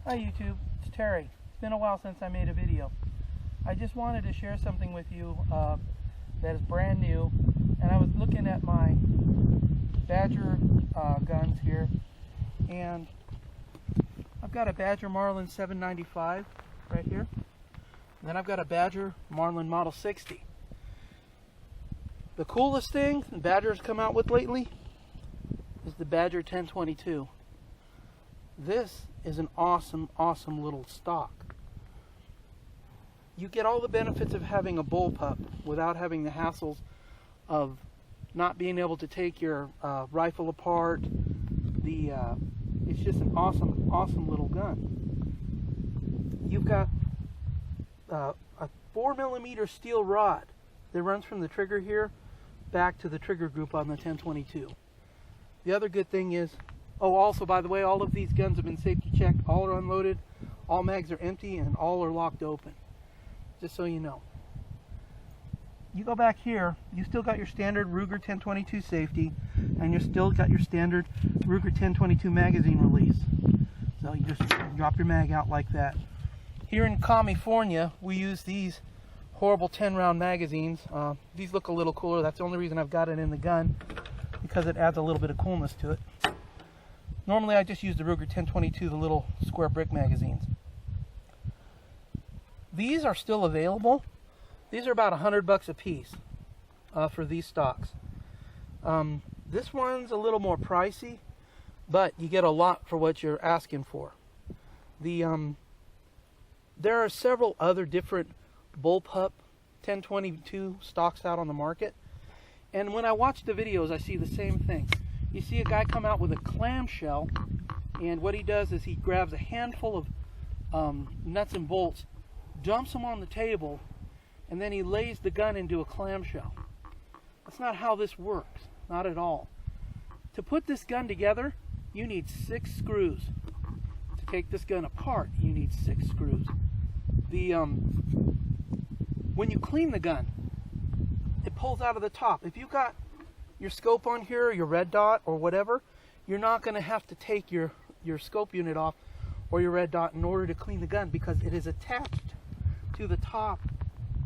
Hi YouTube, it's Terry. It's been a while since I made a video. I just wanted to share something with you that is brand new, and I was looking at my Badger guns here, and I've got a Badger Marlin 795 right here, and then I've got a Badger Marlin Model 60. The coolest thing Badger's come out with lately is the Badger 1022. This is an awesome little stock. You get all the benefits of having a Bullpup without having the hassles of not being able to take your rifle apart. It's just an awesome little gun. You've got a 4mm steel rod that runs from the trigger here back to the trigger group on the 1022. The other good thing is, also by the way, all of these guns have been safety checked, all are unloaded, all mags are empty, and all are locked open. Just so you know. You go back here, you still got your standard Ruger 1022 safety, and you still got your standard Ruger 1022 magazine release. So you just drop your mag out like that. Here in California, we use these horrible 10-round magazines. These look a little cooler. That's the only reason I've got it in the gun, because it adds a little bit of coolness to it. Normally I just use the Ruger 1022, the little square brick magazines. These are still available. These are about $100 a piece for these stocks. This one's a little more pricey, but you get a lot for what you're asking for. There are several other different Bullpup 1022 stocks out on the market, and when I watch the videos I see the same thing. You see a guy come out with a clamshell, and what he does is he grabs a handful of nuts and bolts, dumps them on the table, and then he lays the gun into a clamshell. That's not how this works, not at all. To put this gun together, you need 6 screws. To take this gun apart, you need 6 screws. When you clean the gun, it pulls out of the top. If you've got your scope on here, or your red dot, or whatever, you're not going to have to take your scope unit off or your red dot in order to clean the gun, because it is attached to the top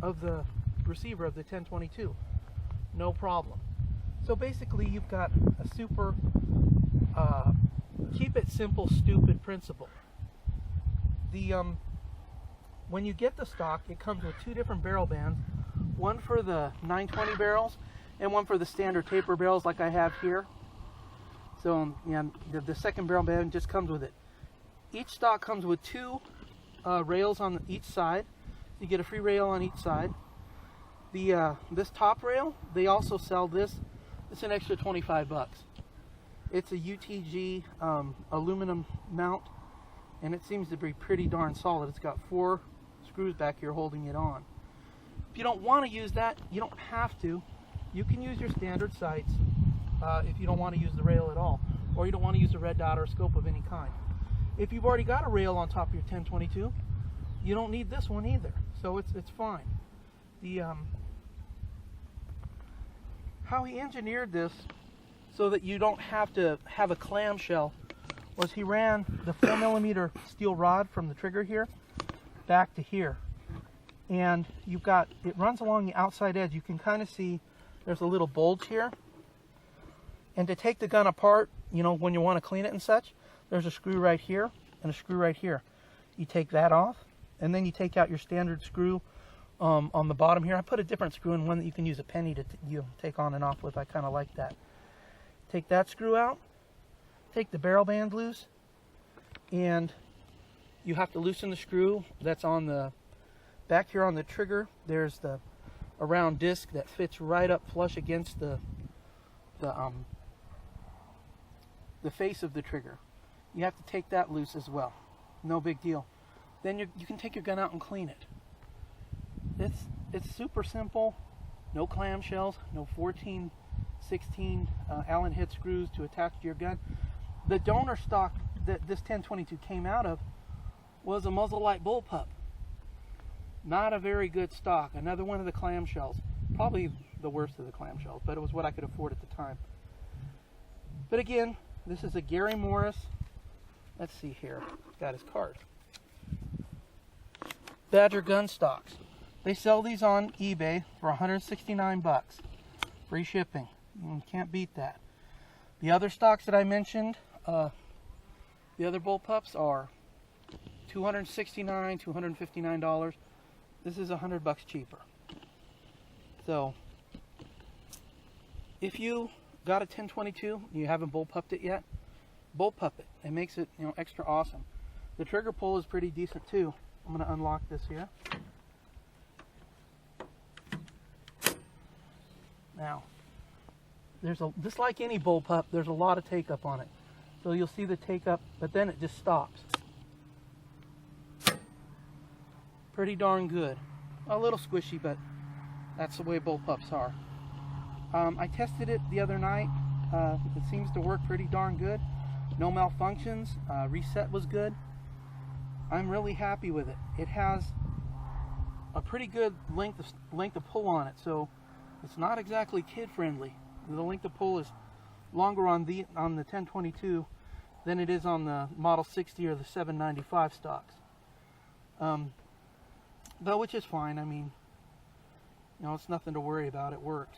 of the receiver of the 1022. No problem. So basically you've got a super keep it simple, stupid principle. When you get the stock, it comes with 2 different barrel bands, one for the 920 barrels and one for the standard taper barrels like I have here. So yeah, the second barrel band just comes with it. Each stock comes with 2 rails on each side. You get a free rail on each side. This top rail, they also sell this. It's an extra $25. It's a UTG aluminum mount, and it seems to be pretty darn solid. It's got 4 screws back here holding it on. If you don't want to use that, you don't have to. You can use your standard sights if you don't want to use the rail at all, or you don't want to use a red dot or a scope of any kind. If you've already got a rail on top of your 1022, you don't need this one either, so it's fine. How he engineered this so that you don't have to have a clamshell was he ran the 4mm steel rod from the trigger here back to here, and it runs along the outside edge. You can kind of see there's a little bulge here, and to take the gun apart, when you want to clean it and such, there's a screw right here and a screw right here. You take that off, and then you take out your standard screw on the bottom here. I put a different screw in, one that you can use a penny to take on and off with. I kind of like that. Take that screw out, take the barrel band loose, and you have to loosen the screw that's on the back here on the trigger. There's a round disc that fits right up flush against the face of the trigger. You have to take that loose as well. No big deal. Then you can take your gun out and clean it. It's super simple. No clamshells, no 14, 16 Allen head screws to attach to your gun. The donor stock that this 1022 came out of was a muzzle-light Bullpup. Not a very good stock. Another one of the clamshells. Probably the worst of the clamshells, but it was what I could afford at the time. But again, this is a Gary Morris. Let's see here. Got his card. Badger gun stocks. They sell these on eBay for 169 bucks. Free shipping. You can't beat that. The other stocks that I mentioned, the other Bullpups are $269, $259. This is 100 bucks cheaper. So, if you got a 1022, you haven't Bullpupped it yet, Bullpup it. It makes it, you know, extra awesome. The trigger pull is pretty decent too. I'm going to unlock this here. Now, just like any Bullpup, there's a lot of take up on it. So you'll see the take up, but then it just stops. Pretty darn good. A little squishy, but that's the way Bullpups are. I tested it the other night. It seems to work pretty darn good. No malfunctions. Reset was good. I'm really happy with it. It has a pretty good length of pull on it, so it's not exactly kid friendly. The length of pull is longer on the 1022 than it is on the Model 60 or the 795 stocks. But which is fine. I mean, you know, it's nothing to worry about. It works.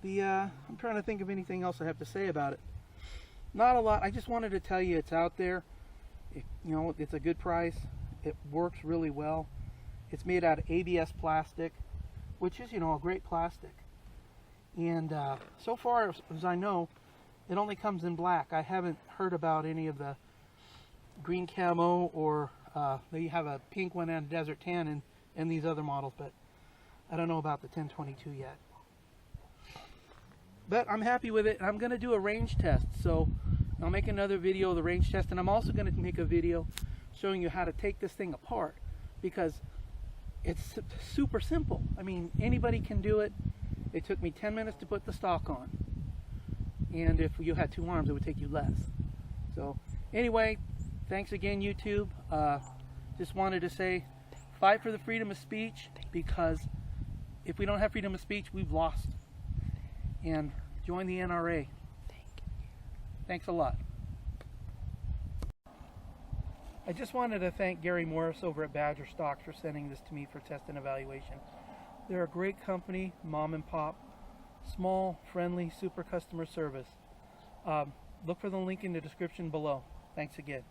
I'm trying to think of anything else I have to say about it. Not a lot. I just wanted to tell you it's out there. You know, it's a good price. It works really well. It's made out of ABS plastic, which is, you know, a great plastic. And so far as I know, it only comes in black. I haven't heard about any of the green camo, or they have a pink one and a desert tan in these other models, but I don't know about the 1022 yet. But I'm happy with it. I'm going to do a range test, so I'll make another video of the range test, and I'm also going to make a video showing you how to take this thing apart, because it's super simple. I mean, anybody can do it. It took me 10 minutes to put the stock on, and if you had 2 arms, it would take you less. So anyway, thanks again, YouTube. Just wanted to say, fight for the freedom of speech, because if we don't have freedom of speech, we've lost. And join the NRA. Thanks a lot. I just wanted to thank Gary Morris over at Badger Stocks for sending this to me for test and evaluation. They're a great company, mom and pop, small, friendly, super customer service. Look for the link in the description below. Thanks again.